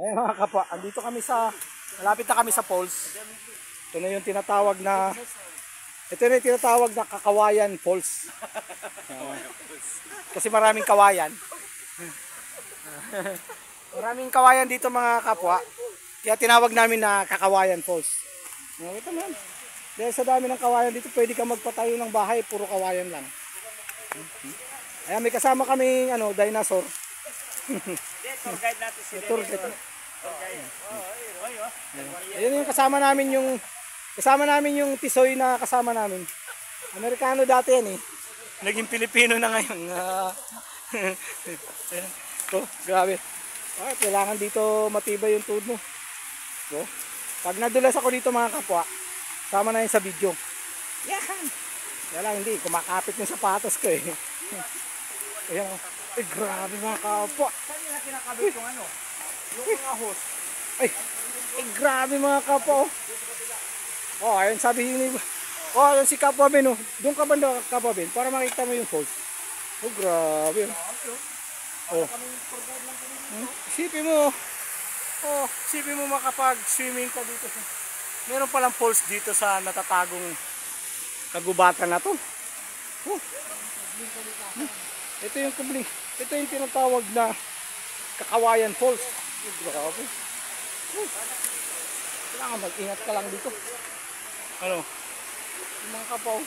Ayan mga kapwa, andito kami sa, malapit na kami sa falls. Ito na yung tinatawag na, Kakawayan Falls. Kasi maraming kawayan. Maraming kawayan dito mga kapwa. Kaya tinawag namin na Kakawayan Falls. Nakita mo yan. Dahil sa dami ng kawayan dito, pwede ka magpatayo ng bahay, puro kawayan lang. Ayan, may kasama kaming dinosaur. Tour guide natin si Tour guide. Ayun yung kasama namin yung tisoy na kasama namin. Amerikano dati yan eh. Naging Pilipino na ngayon. Oh, grabe. Ah, kailangan dito matibay yung tuhod mo. So, pag nadulas ako dito mga kapwa, sama na yun sa video. Yan! Kaya lang hindi, kumakapit yung sapatos ko eh. Ayan o. Ay, grabe mga kapwa. Saan nila kinakabit yung ano? Yung mga host. Ay, grabe mga kapwa oh. Oh, ayun sabi ni oh, ayun si Kapwa Ben oh. Doon ka banda Kapwa Ben para makita mo yung falls. Oh, grabe. Oh. Isipin mo. Oh, isipin mo makapag-swimming ka dito. Meron palang falls dito sa natatagong kagubatan na to. Oh. Ito yung kubling. Ito yung tinatawag na Kakawayan Falls. Oh, grabe. Kailangan mag-ingat ka lang dito. Ano? Yung mga kapwa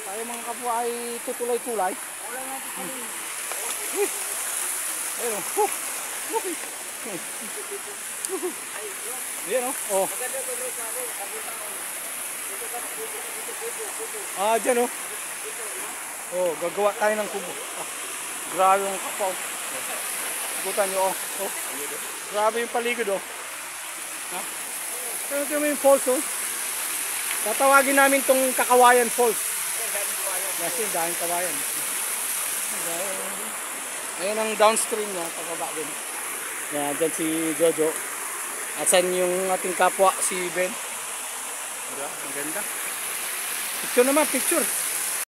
tayo mga kapwa ay tutulay-tulay. Wala natin kami. Ayun o. Ayun o. Oh. Maganda ito bro sa akin. Ah, dyan o. Oh, gagawa tayo ng kubo. Ah, grabe yung kapwa o. Ikutan nyo o. Oh. Grabe yung paligid o. Ha? Pero ito yung falls o. Tatawagin namin tong Kakawayan Falls. Kasi dahil kawayan. Ayun ang downstream niya, pababa din. Yan, dyan si Jojo. At saan yung ating kapwa, si Ben. Diba? Ang ganda. Picture naman, picture.